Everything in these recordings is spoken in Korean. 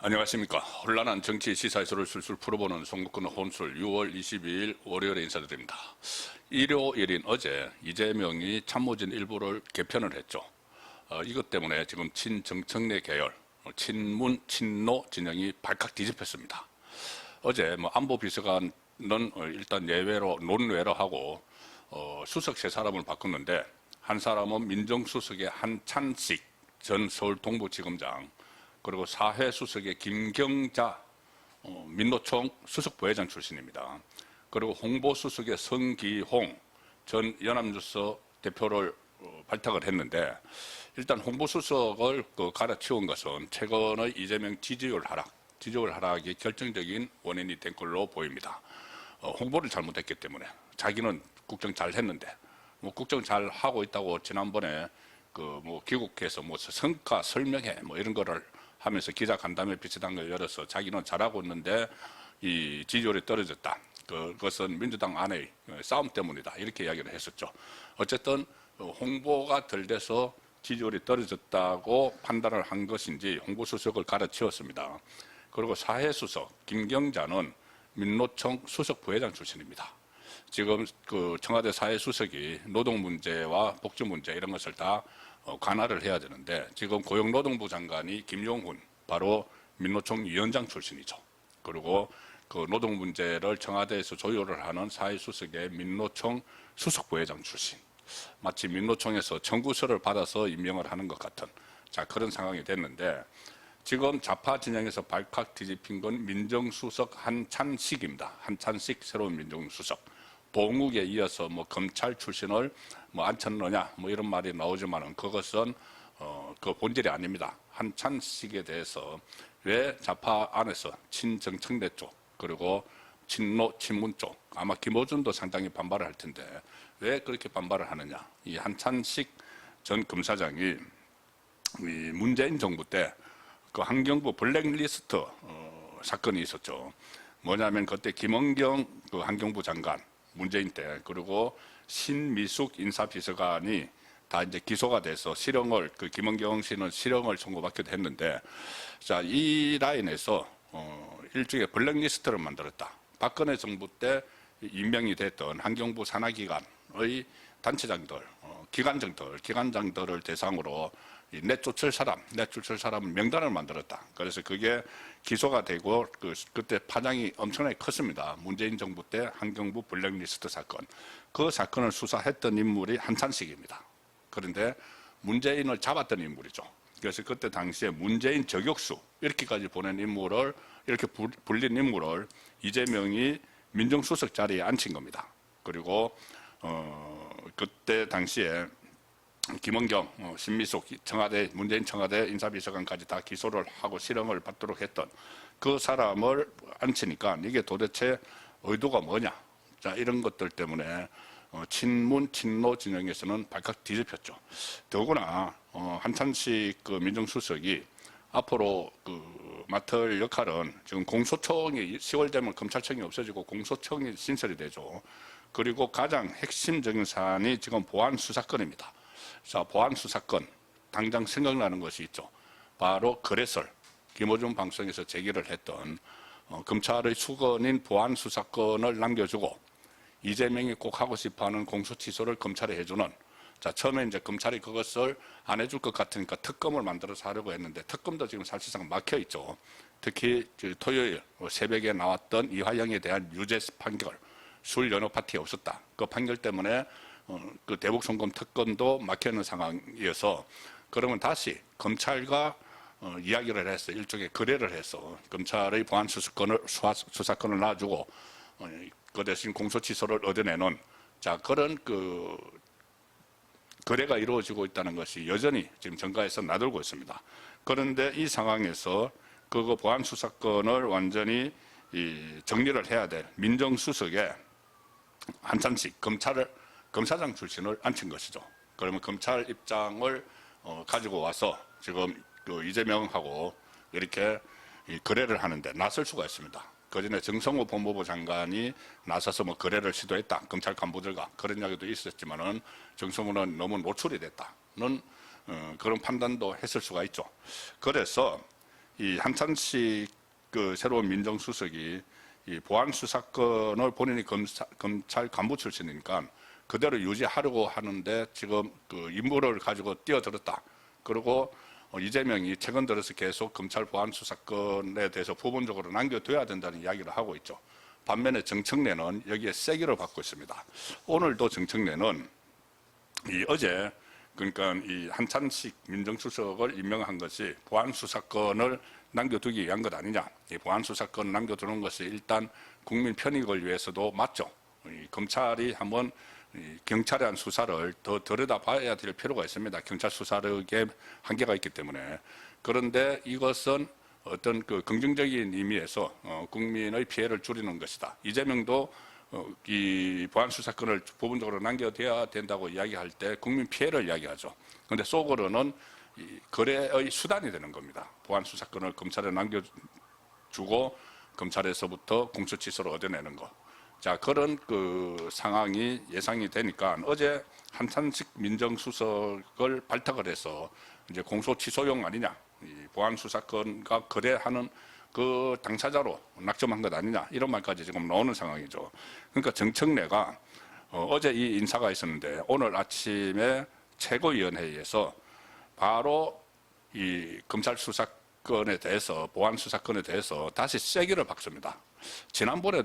안녕하십니까. 혼란한 정치 시사에서를 술술 풀어보는 송국근 혼술 6월 22일 월요일에 인사드립니다. 일요일인 어제 이재명이 참모진 일부를 개편을 했죠. 이것 때문에 지금 친정청래 계열, 친문, 친노 진영이 발칵 뒤집혔습니다. 어제 안보비서관은 일단 논외로 하고 수석 세 사람을 바꿨는데, 한 사람은 민정수석의 한찬식 전 서울 동부지검장, 그리고 사회수석의 김경자 민노총 수석부회장 출신입니다. 그리고 홍보수석의 성기홍 전 연합뉴스 대표를 발탁을 했는데, 일단 홍보수석을 갈아치운 것은 최근의 이재명 지지율 하락이 결정적인 원인이 된 걸로 보입니다. 홍보를 잘못했기 때문에. 자기는 국정 잘 했는데, 국정 잘 하고 있다고 지난번에 귀국해서 성과 설명회 이런 거를 하면서 기자 간담회 비슷한 걸 열어서 자기는 잘하고 있는데 이 지지율이 떨어졌다. 그것은 민주당 안의 싸움 때문이다. 이렇게 이야기를 했었죠. 어쨌든 홍보가 덜 돼서 지지율이 떨어졌다고 판단을 한 것인지 홍보수석을 갈아치웠습니다. 그리고 사회수석 김경자는 민노총 수석부회장 출신입니다. 지금 청와대 사회수석이 노동 문제와 복지 문제 이런 것을 다 관할을 해야 되는데, 지금 고용노동부 장관이 김용훈, 바로 민노총 위원장 출신이죠. 그리고 노동 문제를 청와대에서 조율을 하는 사회수석의 민노총 수석부회장 출신. 마치 민노총에서 청구서를 받아서 임명을 하는 것 같은 그런 상황이 됐는데, 지금 좌파 진영에서 발칵 뒤집힌 건 민정수석 한찬식입니다. 한찬식 새로운 민정수석. 봉욱에 이어서 검찰 출신을 앉혔느냐 이런 말이 나오지만은 그것은 그 본질이 아닙니다. 한찬식에 대해서 왜 좌파 안에서 친정청래 쪽 그리고 친노 친문 쪽, 아마 김어준도 상당히 반발을 할 텐데 왜 그렇게 반발을 하느냐. 이 한찬식 전 검사장이 이 문재인 정부 때 환경부 블랙리스트 사건이 있었죠. 뭐냐면 그때 김은경 환경부 장관, 문재인 때, 그리고 신미숙 인사비서관이 다 이제 기소가 돼서 실형을, 김은경 씨는 실형을 선고받기도 했는데, 이 라인에서 일종의 블랙리스트를 만들었다. 박근혜 정부 때 임명이 됐던 환경부 산하기관의 단체장들, 기관장들을 대상으로 내쫓을 사람 명단을 만들었다. 그래서 그게 기소가 되고 그때 파장이 엄청나게 컸습니다. 문재인 정부 때 환경부 블랙리스트 사건. 그 사건을 수사했던 인물이 한찬식입니다. 그런데 문재인을 잡았던 인물이죠. 그래서 그때 당시에 문재인 저격수 이렇게까지 보낸 인물을, 이렇게 불린 인물을 이재명이 민정수석 자리에 앉힌 겁니다. 그리고 그때 당시에 김은경, 신미숙, 문재인 청와대 인사비서관까지 다 기소를 하고 실형을 받도록 했던 그 사람을 앉히니까 이게 도대체 의도가 뭐냐. 이런 것들 때문에 친문, 친노 진영에서는 발칵 뒤집혔죠. 더구나 한찬식 민정수석이 앞으로 맡을 역할은, 지금 공소청이 10월 되면 검찰청이 없어지고 공소청이 신설이 되죠. 그리고 가장 핵심적인 사안이 지금 보안수사건입니다. 보안수사건, 당장 생각나는 것이 있죠. 바로 거래설, 김어준 방송에서 제기를 했던 검찰의 수건인 보안수사건을 남겨주고 이재명이 꼭 하고 싶어하는 공소취소를 검찰에 해주는, 처음에 이제 검찰이 그것을 안 해줄 것 같으니까 특검을 만들어서 하려고 했는데, 특검도 지금 사실상 막혀 있죠. 특히 토요일 새벽에 나왔던 이화영에 대한 유죄 판결, 술 연호 파티가 없었다. 그 판결 때문에 대북 송금 특검도 막혀있는 상황이어서, 그러면 다시 검찰과 이야기를 해서 일종의 거래를 해서 검찰의 보안 수사권을 놔주고 그 대신 공소 취소를 얻어내는 그런 거래가 이루어지고 있다는 것이 여전히 지금 정가에서 나돌고 있습니다. 그런데 이 상황에서 보안 수사권을 완전히 정리를 해야 될 민정수석에 한찬식 검사장 출신을 앉힌 것이죠. 그러면 검찰 입장을 가지고 와서 지금 이재명하고 이렇게 거래를 하는데 나설 수가 있습니다. 그전에 정성호 법무부 장관이 나서서 거래를 시도했다. 검찰 간부들과 그런 이야기도 있었지만은 정성호는 너무 노출이 됐다는 그런 판단도 했을 수가 있죠. 그래서 이 한찬식 그 새로운 민정수석이 이 보안 수사권을 본인이 검찰 간부 출신이니까 그대로 유지하려고 하는데 지금 그 임무를 가지고 뛰어들었다. 그리고 이재명이 최근 들어서 계속 검찰 보안 수사권에 대해서 부분적으로 남겨둬야 된다는 이야기를 하고 있죠. 반면에 정청래는 여기에 세기를 받고 있습니다. 오늘도 정청래는 어제 그러니까 이 한찬식 민정수석을 임명한 것이 보안 수사권을 남겨두기 위한 것 아니냐. 이 보안 수사권 남겨두는 것이 일단 국민 편익을 위해서도 맞죠. 이 검찰이 한번 경찰에 한 수사를 더 들여다봐야 될 필요가 있습니다. 경찰 수사력에 한계가 있기 때문에. 그런데 이것은 어떤 그 긍정적인 의미에서 국민의 피해를 줄이는 것이다. 이재명도 이 보안 수사권을 부분적으로 남겨둬야 된다고 이야기할 때 국민 피해를 이야기하죠. 그런데 속으로는 이 거래의 수단이 되는 겁니다. 보안 수사권을 검찰에 남겨주고 검찰에서부터 공수처를 얻어내는 것. 자, 그런 그 상황이 예상이 되니까 어제 한찬식 민정수석을 발탁을 해서 이제 공소취소용 아니냐, 이 보안 수사권과 거래하는 그 당사자로 낙점한 것 아니냐 이런 말까지 지금 나오는 상황이죠. 그러니까 정청래가 어제 이 인사가 있었는데 오늘 아침에 최고위원회의에서 바로 이 검찰 수사권에 대해서 보안 수사권에 대해서 다시 세기를 박습니다. 지난번에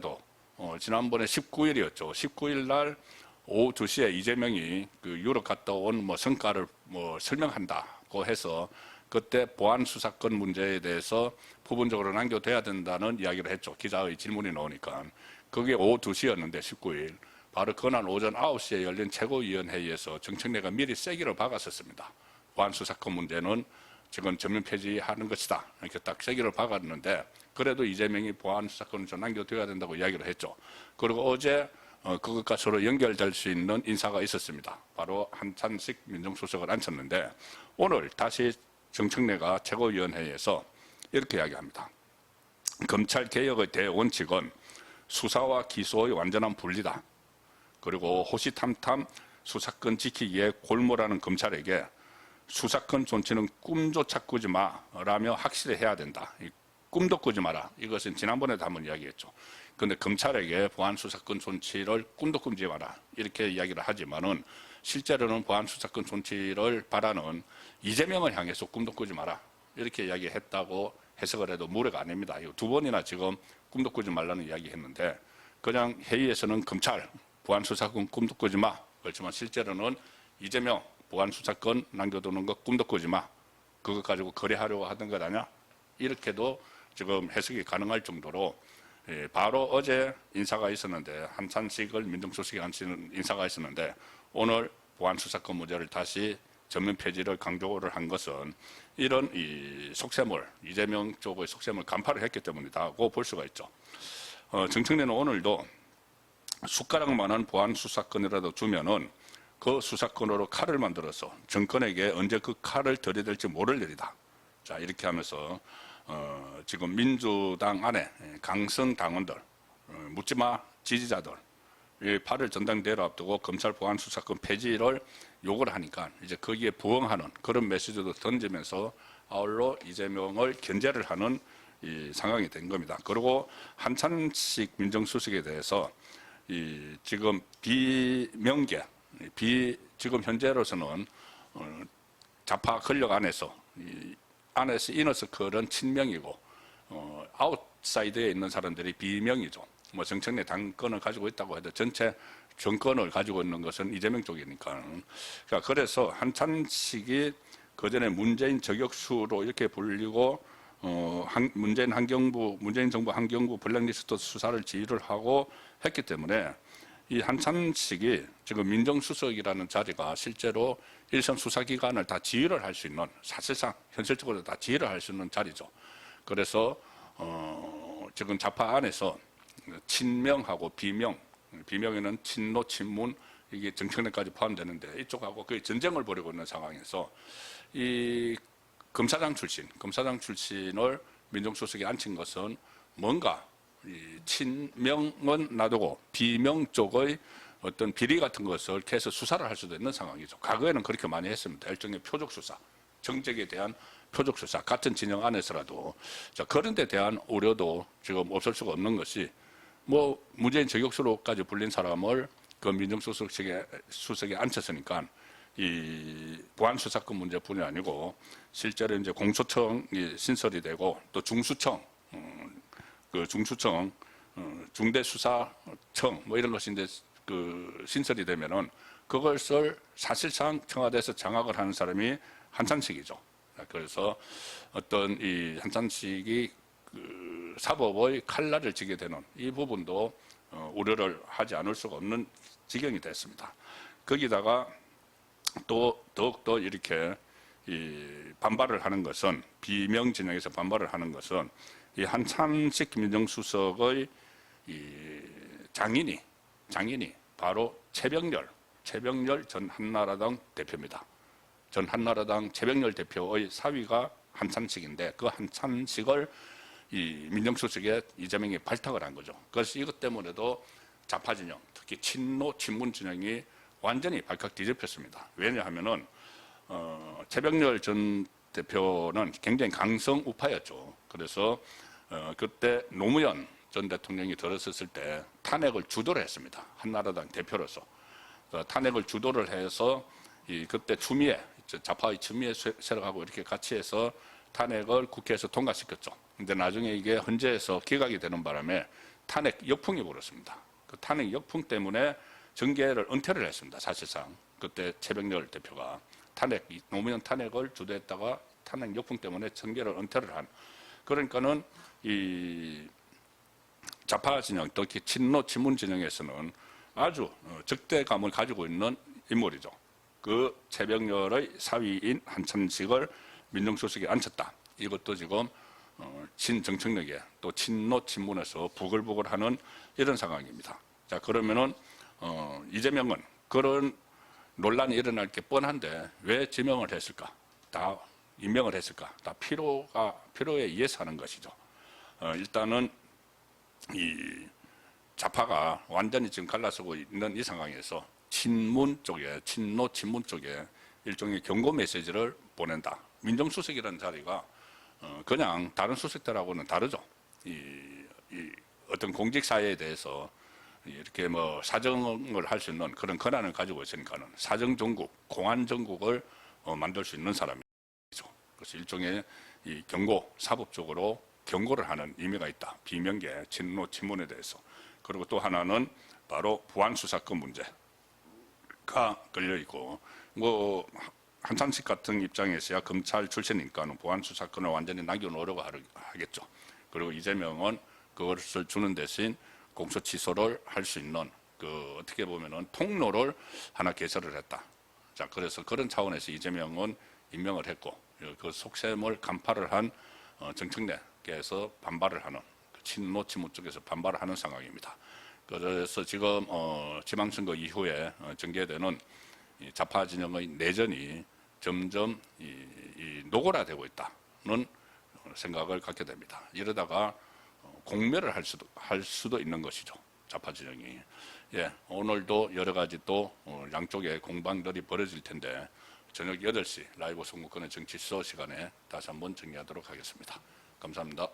19일이었죠. 19일 날 오후 2시에 이재명이 그 유럽 갔다 온 뭐 성과를 뭐 설명한다고 해서 그때 보안 수사권 문제에 대해서 부분적으로 남겨둬야 된다는 이야기를 했죠. 기자의 질문이 나오니까. 그게 오후 2시였는데 19일. 바로 그날 오전 9시에 열린 최고위원회의에서 정청래가 미리 세기를 박았었습니다. 보안 수사권 문제는 지금 전면 폐지하는 것이다. 이렇게 딱 세기를 박았는데 그래도 이재명이 보안 수사권을 좀 남겨둬야 된다고 이야기를 했죠. 그리고 어제 그것과 서로 연결될 수 있는 인사가 있었습니다. 바로 한찬식 민정수석을 앉혔는데 오늘 다시 정청래가 최고위원회의에서 이렇게 이야기합니다. 검찰개혁의 대원칙은 수사와 기소의 완전한 분리다. 그리고 호시탐탐 수사권 지키기에 골몰하는 검찰에게 수사권 존치는 꿈조차 꾸지 마라며 확실히 해야 된다. 꿈도 꾸지 마라. 이것은 지난번에도 한번 이야기했죠. 그런데 검찰에게 보안 수사권 존치를 꿈도 꾸지 마라. 이렇게 이야기를 하지만은 실제로는 보안 수사권 존치를 바라는 이재명을 향해서 꿈도 꾸지 마라. 이렇게 이야기했다고 해석을 해도 무례가 아닙니다. 이거 두 번이나 지금 꿈도 꾸지 말라는 이야기 했는데 그냥 회의에서는 검찰 보안 수사권 꿈도 꾸지 마. 그렇지만 실제로는 이재명 보안 수사권 남겨두는 거 꿈도 꾸지 마. 그것 가지고 거래하려고 하던 것 아니야? 이렇게도 지금 해석이 가능할 정도로 바로 어제 인사가 있었는데 한찬식을 민정수석이 앉히는 인사가 있었는데 오늘 보안 수사권 문제를 다시 전면 폐지를 강조를 한 것은 이런 이 속셈을 이재명 쪽의 속셈을 간파를 했기 때문이다고 볼 수가 있죠. 정청래는 오늘도 숟가락만한 보안 수사권이라도 주면은 그 수사권으로 칼을 만들어서 정권에게 언제 그 칼을 들이댈지 모를 일이다. 자, 이렇게 하면서 지금 민주당 안에 강성 당원들, 묻지마 지지자들, 8일 전당대회를 앞두고 검찰 보안 수사권 폐지를 요구를 하니까 이제 거기에 부응하는 그런 메시지도 던지면서 아울러 이재명을 견제를 하는 이 상황이 된 겁니다. 그리고 한찬식 민정수석에 대해서 이 지금 비명계, 지금 현재로서는 좌파 권력 안에서 이너서클은 친명이고 아웃사이드에 있는 사람들이 비명이죠. 뭐 정청래 당권을 가지고 있다고 해도 전체 정권을 가지고 있는 것은 이재명 쪽이니까. 그래서 한찬식이 그전에 문재인 저격수로 이렇게 불리고 문재인 정부 환경부 블랙리스트 수사를 지휘를 하고 했기 때문에 이 한찬식이 지금 민정수석이라는 자리가 실제로 일선 수사기관을 다 지휘를 할 수 있는 사실상 현실적으로 다 지휘를 할 수 있는 자리죠. 그래서 지금 좌파 안에서 친명하고 비명에는 친노, 친문 이게 정청래까지 포함되는데 이쪽하고 거의 전쟁을 벌이고 있는 상황에서 이 검사장 출신을 민정수석에 앉힌 것은 뭔가 이 친명은 놔두고 비명 쪽의 어떤 비리 같은 것을 계속 수사를 할 수도 있는 상황이죠. 과거에는 그렇게 많이 했습니다. 일종의 표적 수사, 정책에 대한 표적 수사 같은 진영 안에서라도 자, 그런 데 대한 우려도 지금 없을 수가 없는 것이 뭐 문재인 저격수로까지 불린 사람을 그 민정수석에 앉혔으니까 이 보안수사권 문제뿐이 아니고 실제로 이제 공소청이 신설이 되고 또 중수청, 그 중수청, 중대수사청 뭐 이런 것이 이제 그 신설이 되면은 그것을 사실상 청와대에서 장악을 하는 사람이 한창식이죠. 그래서 어떤 이 한창식이 그 사법의 칼날을 쥐게 되는 이 부분도 우려를 하지 않을 수가 없는 지경이 됐습니다. 거기다가 또 더욱더 이렇게 이 반발을 하는 것은 비명 진영에서 반발을 하는 것은 이 한창식 민정수석의 이 장인이 바로 최병렬 전 한나라당 대표입니다. 전 한나라당 최병렬 대표의 사위가 한창식인데 그 한창식을 이 민정수석에 이재명이 발탁을 한 거죠. 그래서 이것 때문에도 좌파 진영, 특히 친노 친문 진영이 완전히 발칵 뒤집혔습니다. 왜냐하면은 최병렬 전 대표는 굉장히 강성 우파였죠. 그래서 그때 노무현 전 대통령이 들어섰을 때 탄핵을 주도를 했습니다. 한나라당 대표로서 탄핵을 주도를 해서 그때 추미애 좌파의 추미애 세력하고 이렇게 같이 해서 탄핵을 국회에서 통과시켰죠. 근데 나중에 이게 헌재에서 기각이 되는 바람에 탄핵 역풍이 불었습니다. 그 탄핵 역풍 때문에 정계를 은퇴를 했습니다. 사실상 그때 최병렬 대표가 노무현 탄핵을 주도했다가 탄핵 역풍 때문에 정계를 은퇴를 한. 그러니까는 이 좌파 진영, 특히 친노 친문 진영에서는 아주 적대감을 가지고 있는 인물이죠. 그 최병렬의 사위인 한창식을 민정수석에 앉혔다. 이것도 지금 친정청력에 또 친노 친문에서 부글부글하는 이런 상황입니다. 자, 그러면은 이재명은 그런 논란이 일어날 게 뻔한데 왜 지명을 했을까? 다 임명을 했을까? 다 필요에 의해서 하는 것이죠. 일단은 이 좌파가 완전히 지금 갈라서고 있는 이 상황에서 친문 쪽에 친노 친문 쪽에 일종의 경고 메시지를 보낸다. 민정수석이라는 자리가 그냥 다른 수석들하고는 다르죠. 이 어떤 공직사회에 대해서 이렇게 뭐 사정을 할 수 있는 그런 권한을 가지고 있으니까는 사정정국, 공안정국을 만들 수 있는 사람이죠. 그래서 일종의 이 경고, 사법적으로 경고를 하는 의미가 있다. 비명계, 친노, 친문에 대해서. 그리고 또 하나는 바로 보안수사권 문제가 걸려 있고, 뭐 한창식 같은 입장에서야 검찰 출신이니까 보안수사권을 완전히 남겨놓으려고 하겠죠. 그리고 이재명은 그것을 주는 대신 공소 취소를 할 수 있는 그 어떻게 보면은 통로를 하나 개설을 했다. 자, 그래서 그런 차원에서 이재명은 임명을 했고 그 속셈을 간파를 한 정청래께서 반발을 하는 친노 친문 쪽에서 반발을 하는 상황입니다. 그래서 지금 지방선거 이후에 전개되는 좌파 진영의 내전이 점점 노골화되고 있다는 생각을 갖게 됩니다. 이러다가 공멸을 할 수도 있는 것이죠. 좌파 진영이. 예, 오늘도 여러 가지 또 양쪽의 공방들이 벌어질 텐데 저녁 8시 라이브 선거권의 정치 수소 시간에 다시 한번 정리하도록 하겠습니다. 감사합니다.